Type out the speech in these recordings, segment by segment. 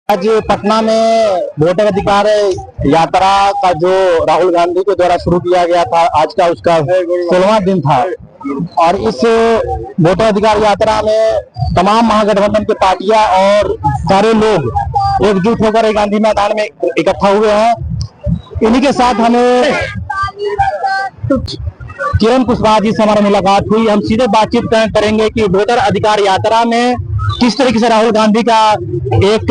आज पटना में वोटर अधिकार यात्रा का जो राहुल गांधी के द्वारा शुरू किया गया था, आज का उसका 16वां दिन था। और इस वोटर अधिकार यात्रा में तमाम महागठबंधन की पार्टियां और सारे लोग एकजुट होकर गांधी मैदान में इकट्ठा हुए हैं। इन्हीं के साथ हमें किरण कुशवाहा जी से हमारी मुलाकात हुई। हम सीधे बातचीत करेंगे कि वोटर अधिकार यात्रा में किस तरीके से राहुल गांधी का एक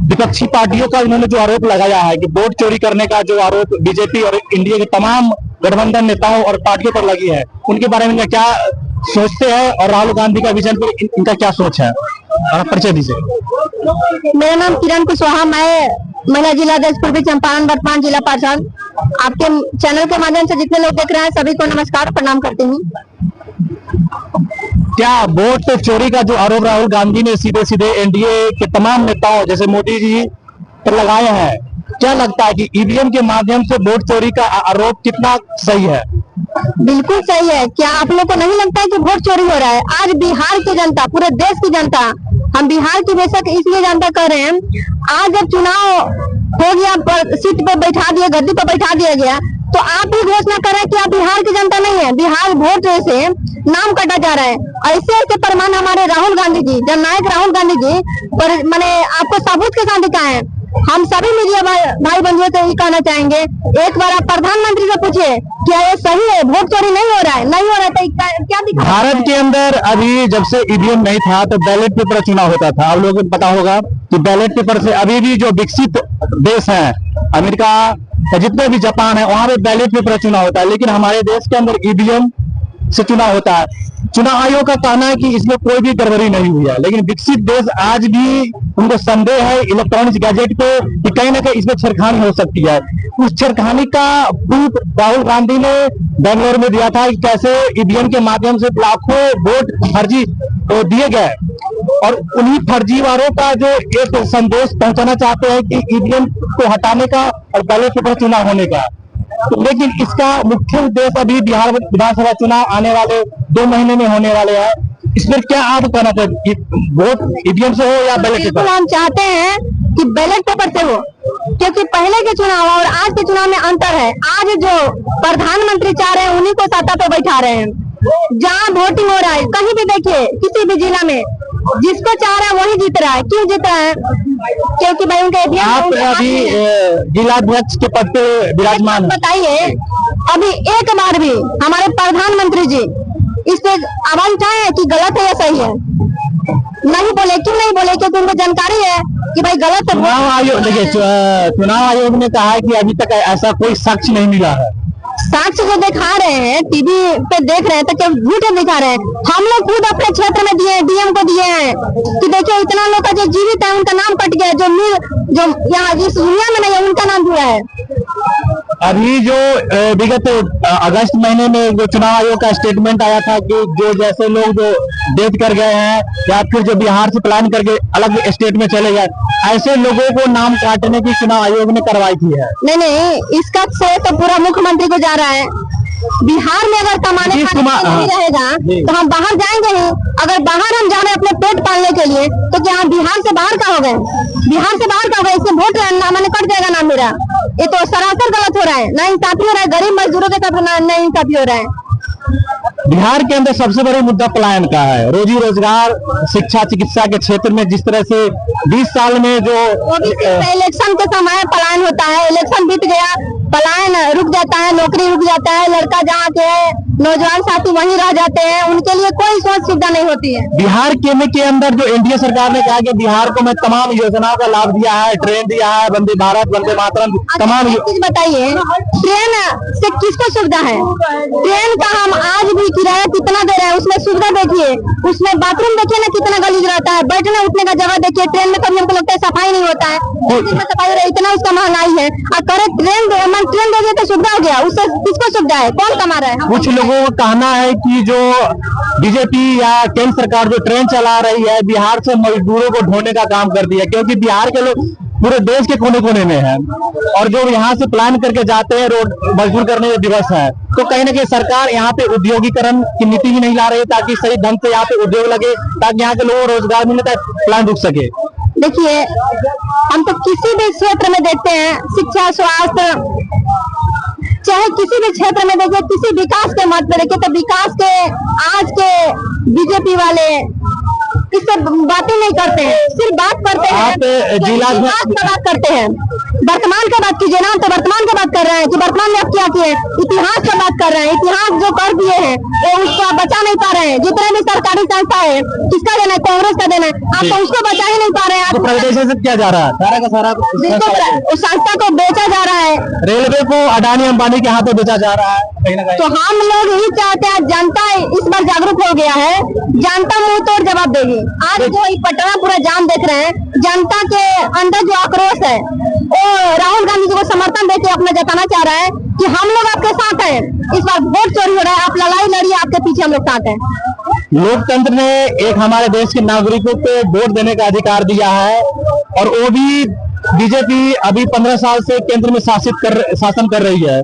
विपक्षी पार्टियों का इन्होंने जो आरोप लगाया है कि वोट चोरी करने का जो आरोप बीजेपी और इंडिया के तमाम गठबंधन नेताओं और पार्टियों पर लगी है, उनके बारे में क्या सोचते हैं और राहुल गांधी का विजन पर इनका क्या सोच है, परिचय दीजिए। मेरा नाम किरण कुशवाहा, मैं महिला जिला अध्यक्ष पूर्वी चंपारण वर्तमान जिला पार्षद। आपके चैनल के माध्यम से जितने लोग देख रहे हैं सभी को नमस्कार प्रणाम करती हूँ। क्या वोट चोरी का जो आरोप राहुल गांधी ने सीधे सीधे एनडीए के तमाम नेताओं जैसे मोदी जी पर लगाए हैं, क्या लगता है कि ईवीएम के माध्यम से वोट चोरी का आरोप कितना सही है? बिल्कुल सही है। क्या आप लोग को नहीं लगता है कि वोट चोरी हो रहा है? आज बिहार की जनता, पूरे देश की जनता, हम बिहार की बेशक इसलिए जनता कर रहे हैं, आज जब चुनाव हो गया, सीट पे बैठा दिया, गद्दी पे बैठा दिया गया, तो आप भी घोषणा कर रहे हैं कि आप बिहार की जनता नहीं है। बिहार वोट से नाम कटा जा रहा है। ऐसे ऐसे प्रमाण हमारे राहुल गांधी जी, जननायक राहुल गांधी जी पर मैंने आपको सबूत के साथ दिखाए हैं। हम सभी मीडिया भाई बंधुओं से ही कहना चाहेंगे, एक बार आप प्रधानमंत्री से पूछिए क्या ये सही है, वोट चोरी नहीं हो रहा है? नहीं हो रहा है तो क्या दिखा? भारत के अंदर अभी जब से ईवीएम नहीं था तो बैलेट पेपर चुनाव होता था। आप लोगों को पता होगा कि बैलेट पेपर से अभी भी जो विकसित देश है, अमेरिका, जितने भी जापान है, वहां पे बैलेट पेपर चुनाव होता है, लेकिन हमारे देश के अंदर ईवीएम से चुनाव होता है। चुनाव आयोग का कहना है कि इसमें कोई भी गड़बड़ी नहीं हुई है, लेकिन विकसित देश आज भी उनको संदेह है इलेक्ट्रॉनिक गैजेट को कि कहीं ना कहीं इसमें छेड़खानी हो सकती है। उस छेड़खानी का प्रूफ राहुल गांधी ने बेंगलोर में दिया था कि कैसे ईवीएम के माध्यम से लाखों वोट फर्जी दिए गए, और उन्हीं फर्जीवारों का जो एक संदेश पहुंचाना चाहते हैं कि ईवीएम को हटाने का और बैलेट पेपर चुनाव होने का। लेकिन इसका मुख्य उद्देश्य अभी बिहार विधानसभा चुनाव आने वाले 2 महीने में होने वाले हैं। इसमें क्या आप कहना चाहते, वोट ईवीएम से हो या बैलेट पेपर? हम चाहते हैं कि बैलेट पेपर से हो, क्योंकि पहले के चुनाव और आज के चुनाव में अंतर है। आज जो प्रधानमंत्री चाह रहे हैं उन्हीं को सत्ता पे बैठा रहे हैं। जहाँ वोटिंग हो रहा है, कहीं भी देखिए, किसी भी जिला में जिसको चाह रहा है वही जीत रहा है। क्यों जीत रहा है? क्योंकि भाई उनके आप अभी जिलाध्यक्ष के पद पे विराजमान, बताइए अभी एक बार भी हमारे प्रधानमंत्री जी इस पे आवाज उठाए हैं कि गलत है या सही है? नहीं बोले। क्यों नहीं बोले? क्योंकि उनको जानकारी है कि भाई गलत है। चुनाव आयोग, देखिए चुनाव आयोग ने कहा है कि अभी तक ऐसा कोई साक्ष्य नहीं मिला है। साक्ष्य जो दिखा रहे हैं, टीवी पे देख रहे हैं, तो क्या झूठ दिखा रहे हैं? हम लोग खुद अपने क्षेत्र में दिए, डीएम को दिए हैं कि देखिए इतना लोग का जो जीवित है उनका नाम कट गया, जो यहाँ इस दुनिया में नहीं है उनका नाम जुड़ा है। अभी जो विगत अगस्त महीने में जो चुनाव आयोग का स्टेटमेंट आया था कि जो जैसे लोग जो डेथ कर गए हैं या फिर जो बिहार से प्लान करके अलग स्टेट में चले गए, ऐसे लोगों को नाम काटने की चुनाव आयोग ने कार्रवाई की है। नहीं, इसका श्रेय तो पूरा मुख्यमंत्री को जा रहा है। बिहार में अगर कमाने नहीं रहेगा तो हम बाहर जाएंगे ही। अगर बाहर हम जा रहे हैं अपने पेट पालने के लिए, तो क्या हम बिहार से बाहर का हो गए? बिहार से बाहर का हो गए, इससे वोट मैंने कट जाएगा नाम मेरा। ये तो सरासर गलत हो रहा है, ना इंसाफी हो रहा है, गरीब मजदूरों के साथ ना इंसाफी हो रहा है। बिहार के अंदर सबसे बड़ा मुद्दा पलायन का है। रोजी रोजगार, शिक्षा, चिकित्सा के क्षेत्र में जिस तरह से 20 साल में जो इलेक्शन के समय पलायन होता है, इलेक्शन बीत गया, पलायन रुक जाता है, नौकरी रुक जाता है, लड़का जहाँ के है, नौजवान साथी वहीं रह जाते हैं, उनके लिए कोई सोच सुविधा नहीं होती है। बिहार के अंदर जो एनडीए सरकार ने कहा कि बिहार को मैं तमाम योजनाओं का लाभ दिया है, ट्रेन दिया है, वंदे भारत, वंदे मातरम, तमाम चीज। बताइए ट्रेन से किसको सुविधा है? ट्रेन का हम आज भी किराया कितना दे रहे हैं, उसमें सुविधा देखिए, उसमें बाथरूम देखिए ना कितना गलीज रहता है, बैठने उठने का जगह देखिए। ट्रेन में कभी हमको लगता है सफाई नहीं होता है, सफाई हो रहा है, इतना उसका महंगाई है। और करे ट्रेन दे दिए तो सुविधा हो गया, उससे किसको सुविधा है? कौन कमा रहा है? कुछ लोगों का कहना है कि जो बीजेपी या केंद्र सरकार जो ट्रेन चला रही है, बिहार से मजदूरों को ढोने का काम कर दिया, क्योंकि बिहार के लोग पूरे देश के कोने कोने में है और जो यहाँ से प्लान करके जाते हैं रोड मजदूर करने के दिवस है, तो कहीं ना कहीं सरकार यहाँ पे उद्योगीकरण की नीति भी नहीं ला रही है ताकि सही ढंग से यहाँ पे उद्योग लगे, ताकि यहाँ के लोगों को रोजगार मिले, ताकि प्लान रुक सके। देखिए, हम तो किसी भी क्षेत्र में देखते हैं, शिक्षा, स्वास्थ्य, चाहे किसी भी क्षेत्र में देखिए, किसी विकास के मत पे देखिए, तो विकास के आज के बीजेपी वाले इस सब बातें नहीं करते हैं, सिर्फ बात करते हैं आप जिला में इतिहास का बात करते हैं। वर्तमान का बात कीजिए ना, तो वर्तमान का बात कर रहे हैं कि वर्तमान में आप क्या किए, इतिहास का बात कर रहे हैं। इतिहास जो कर दिए हैं वो उसको आप बचा नहीं पा रहे हैं। जितने भी सरकारी संस्था है, किसका देना है? कांग्रेस का देना है। आप तो उसको बचा ही नहीं पा रहे हैं। तो आप प्राइवेटाइजेशन किया जा रहा है, सारा का सारा उस संस्था को बेचा जा रहा है। रेलवे को अडानी अंबानी के हाथों बेचा जा रहा है कहीं ना तो कहीं। हम लोग यही चाहते हैं, जनता इस बार जागरूक हो गया है, जनता मुंह तोड़ जवाब देगी। आज जो ये पटना पूरा जाम देख रहे हैं, जनता के अंदर जो आक्रोश है वो राहुल गांधी जी को समर्थन देके अपना जताना चाह रहा है कि हम लोग आपके साथ हैं। इस बार वोट चोरी हो रहा है, आप लड़ाई लड़िए, आपके पीछे हम लोग साथ हैं। लोकतंत्र ने एक हमारे देश के नागरिकों को वोट देने का अधिकार दिया है, और वो भी बीजेपी अभी 15 साल से केंद्र में शासन कर रही है,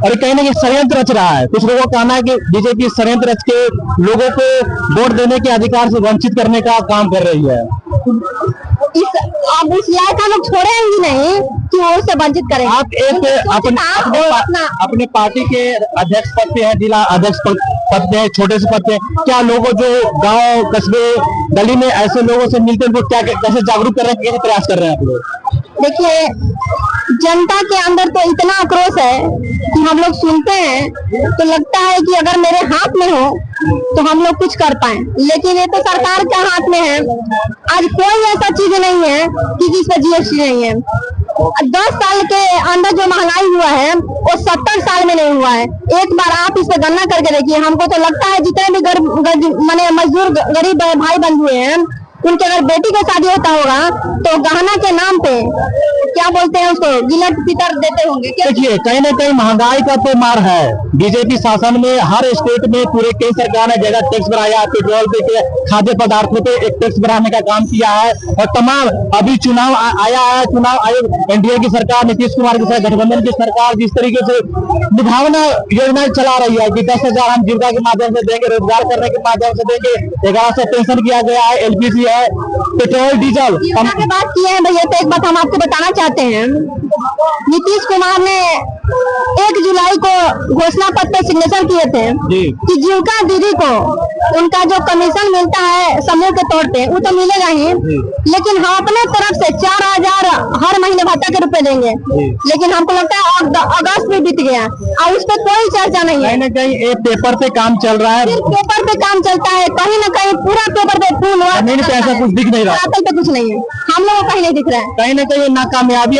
और कहीं ना कहीं षड्यंत्र रच रहा है। कुछ लोगों का कहना है कि बीजेपी षड्यंत्र रच के लोगों को वोट देने के अधिकार से वंचित करने का काम कर रही है। अब इस लायक हम लोग छोड़ेंगे नहीं कि वो उससे वंचित करें। आप एक अपने पार्टी के अध्यक्ष पद पे है, जिला अध्यक्ष पद पे है, छोटे से पद पे, क्या लोगों जो गांव कस्बे गली में ऐसे लोगों से मिलते हैं, उनको क्या कैसे जागरूक करने के प्रयास कर रहे हैं आप लोग? देखिए, जनता के अंदर तो इतना आक्रोश है कि हम लोग सुनते हैं तो लगता है कि अगर मेरे हाथ में हो तो हम लोग कुछ कर पाए, लेकिन ये तो सरकार के हाथ में है। आज कोई ऐसा चीज नहीं है कि जिस पर जीएसटी नहीं है। 10 साल के अंदर जो महंगाई हुआ है वो 70 साल में नहीं हुआ है। एक बार आप इस पर गणना करके देखिए। हमको तो लगता है जितने भी माने मजदूर गरीब भाई बंधु हैं, उनके अगर बेटी का शादी होता होगा तो गहना के नाम पे क्या बोलते हैं उसको, गिलट पितर देते होंगे। देखिए, कहीं ना कहीं महंगाई का तो मार है। बीजेपी शासन में हर स्टेट में पूरे केंद्र सरकार ने जगह टैक्स बढ़ाया, पेट्रोल पे के खाद्य पदार्थों पे एक टैक्स बढ़ाने का काम किया है, और तमाम अभी चुनाव आया है, चुनाव आयोग एनडीए की सरकार, नीतीश कुमार की सरकार, गठबंधन की सरकार जिस तरीके से निभावना योजना चला रही है कि 10,000 हम जीविका के माध्यम से देंगे, रोजगार करने के माध्यम से देंगे, 1100 पेंशन किया गया है, एलपीजी है, पेट्रोल डीजल। हम बात किए हैं भैया, तो एक बात हम आपको बताना चाहते हैं। नीतीश कुमार ने 1 जुलाई को घोषणा पत्र पे सिग्नेचर किए थे कि जीविका दीदी को उनका जो कमीशन मिलता है समूह के तौर पे वो तो मिलेगा ही, लेकिन हम अपने तरफ से 4,000 हर महीने भत्ता के रूप में देंगे। लेकिन हमको लगता है अगस्त में बीत गया और उस पर कोई चर्चा नहीं है। कहीं ना कहीं एक पेपर पे काम चल रहा है, सिर्फ पेपर पे काम चलता है, कहीं ना कहीं पूरा पेपर पे फूल हुआ, जमीन पे ऐसा कुछ दिख नहीं रहा, पे कुछ नहीं है, हम लोगों को कहीं नहीं दिख रहा है। कहीं ना कहीं नाकामयाबी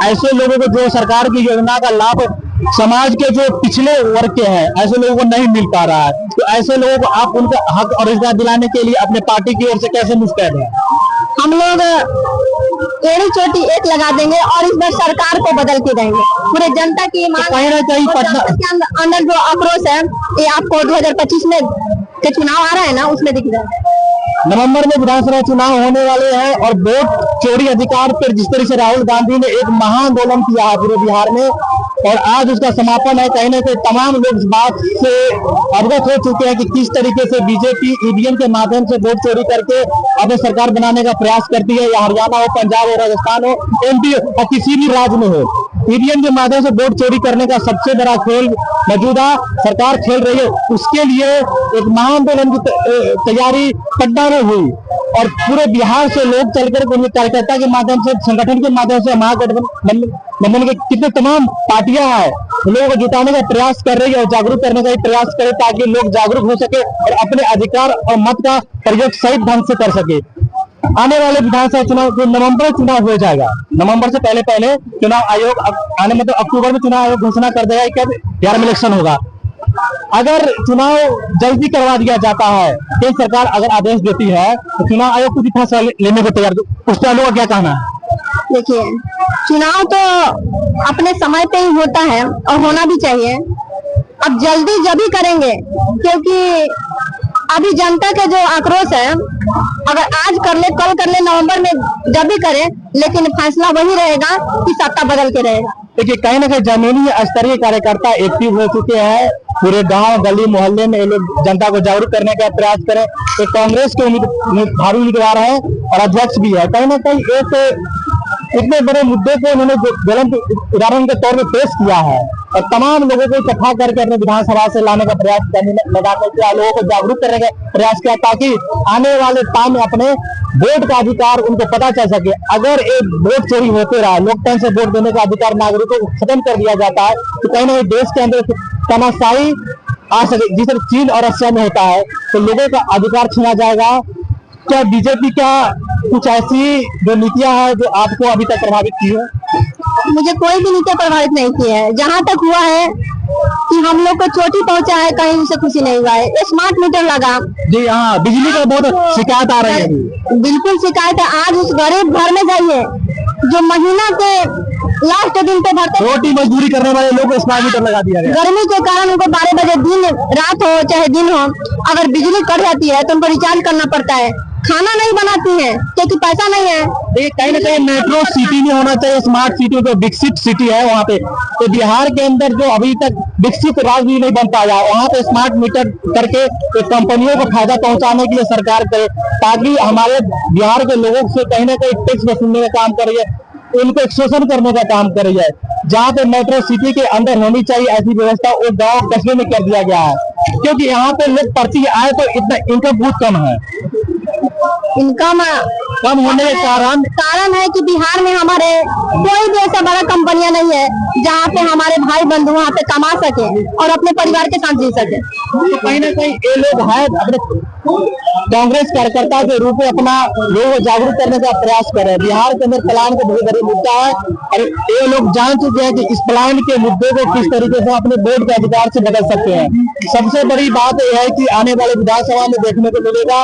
ऐसे लोगों को जो सरकार की योजना का लाभ समाज के जो पिछले वर्ग के हैं ऐसे लोगों को नहीं मिल पा रहा है, तो ऐसे लोगों को आप उनका हक और रोजगार दिलाने के लिए अपने पार्टी की ओर से कैसे मुस्तैद है? हम लोग एड़ी चोटी एक लगा देंगे और इस बार सरकार को बदल के देंगे। पूरे जनता की मांग, कहीं ना कहीं पटना के अंदर जो आक्रोश है ये आपको 2025 में के चुनाव आ रहा है ना, उसमें दिख रहा है। नवंबर में विधानसभा चुनाव होने वाले हैं, और वोट चोरी अधिकार पर जिस तरह से राहुल गांधी ने एक महाआंदोलन किया है पूरे बिहार में, और आज उसका समापन है, कहीं ना कहीं तमाम लोग इस बात से अवगत हो चुके हैं कि किस तरीके से बीजेपी ईवीएम के माध्यम से वोट चोरी करके अपने सरकार बनाने का प्रयास करती है, या हरियाणा हो, पंजाब हो, राजस्थान हो, एमपी और किसी भी राज्य में हो। ईवीएम के माध्यम से वोट चोरी करने का सबसे बड़ा खेल मौजूदा सरकार खेल रही है। उसके लिए एक महाआंदोलन की तैयारी पटना में हुई, और पूरे बिहार से लोग चलकर कार्यकर्ता के माध्यम से, संगठन के माध्यम से महागठबंधन के कितने तमाम पार्टियां हैं लोगों को जुटाने का प्रयास कर रही है और जागरूक करने का प्रयास करे, ताकि लोग जागरूक हो सके और अपने अधिकार और मत का प्रयोग सही ढंग से कर सके। आने वाले विधानसभा चुनाव जो नवंबर में चुनाव हो जाएगा, नवंबर से पहले चुनाव आयोग आने मतलब अक्टूबर में चुनाव आयोग घोषणा कर देगा कि अब बिहार में इलेक्शन होगा। अगर चुनाव जल्दी करवा दिया जाता है, केंद्र सरकार अगर आदेश देती है, तो चुनाव आयोग कुछ फैसला लेने को तैयार, उस पर लोगों का क्या कहना है? देखिए, चुनाव तो अपने समय पे ही होता है और होना भी चाहिए। अब जल्दी जब ही करेंगे, क्योंकि अभी जनता का जो आक्रोश है, अगर आज कर ले, कल कर ले, नवंबर में जब भी करें, लेकिन फैसला वही रहेगा कि सत्ता बदल के रहेगा। देखिए, कहीं ना कहीं जमीनी स्तरीय कार्यकर्ता एक्टिव हो चुके हैं, पूरे गांव गली मोहल्ले में ये लोग जनता को जागरूक करने का प्रयास करें। तो कांग्रेस के भावी उम्मीदवार है और अध्यक्ष भी है। कहीं ना कहीं एक इतने बड़े मुद्दे को उन्होंने ज्वलंत उदाहरण के तौर पर पेश किया है और तमाम लोगों को इकट्ठा करके अपने विधानसभा से लाने का प्रयास करने मैदान में किया, लोगों को जागरूक करने का प्रयास किया ताकि आने वाले टाइम में अपने वोट का अधिकार उनको पता चल सके। अगर एक वोट चोरी होते रहा, लोकतंत्र से वोट देने का अधिकार नागरिकों को खत्म कर दिया जाता है तो कहीं ना कहीं देश के अंदर तानाशाही आ सके, जिस तरह चीन और रशिया में होता है, तो लोगों का अधिकार छीना जाएगा। क्या बीजेपी क्या कुछ ऐसी जो नीतियां हैं जो आपको अभी तक प्रभावित की है? मुझे कोई भी नीति प्रभावित नहीं की है। जहाँ तक हुआ है कि हम लोग को चोटी पहुंचा है, कहीं उसे खुशी नहीं हुआ है। स्मार्ट मीटर लगा जी हाँ, बिजली का बहुत शिकायत आ रही है। बिल्कुल शिकायत है। आज उस गरीब घर में जाइए जो महीना के लास्ट दिन पे भरते, रोटी मजदूरी करने वाले लोग को स्मार्ट मीटर लगा दिया गया। गर्मी के कारण उनको 12 बजे दिन रात हो चाहे दिन हो, अगर बिजली कट जाती है तो उनको रिचार्ज करना पड़ता है। खाना नहीं बनाती है क्योंकि पैसा नहीं है। ये कहीं ना कहीं मेट्रो सिटी में होना चाहिए, स्मार्ट सिटी जो विकसित सिटी है वहाँ पे। तो बिहार के अंदर जो अभी तक विकसित राज्य नहीं बन पाया, वहाँ पे स्मार्ट मीटर करके कंपनियों को फायदा पहुंचाने के लिए सरकार करे, ताकि हमारे बिहार के लोगों से कहीं ना कहीं टैक्स वसूलने का काम कर रही है, उनको शोषण करने का काम कर रही है। जहाँ पे मेट्रो सिटी के अंदर होनी चाहिए ऐसी व्यवस्था, वो गाँव कस्बे में कर दिया गया है, क्योंकि यहाँ पे लोग पर्ची आए तो इतना इनकम बहुत कम है। इनकम कम होने के कारण है कि बिहार में हमारे कोई भी ऐसा बड़ा कंपनियां नहीं है जहाँ पे हमारे भाई बंधु वहाँ पे कमा सके और अपने परिवार के साथ जी सके। तो कहीं ना कहीं ये लोग हैं अपने कांग्रेस कार्यकर्ता के रूप में अपना लोगों को जागरूक करने का प्रयास कर रहे हैं। बिहार के अंदर पलायन का बहुत बड़ी मुद्दा है और ये लोग जान चुके हैं कि इस पलायन के मुद्दे को किस तरीके से अपने वोट के अधिकार से बदल सकते हैं। सबसे बड़ी बात यह है कि आने वाले विधानसभा में देखने को मिलेगा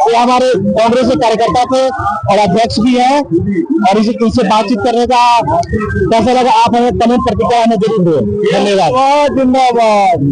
ये हमारे कांग्रेस के कार्यकर्ता थे और अध्यक्ष भी है, और इनसे बातचीत करने का कैसा लगा आप हमें कमेंट प्रतिक्रिया में जरूर दें। धन्यवाद। जिंदाबाद।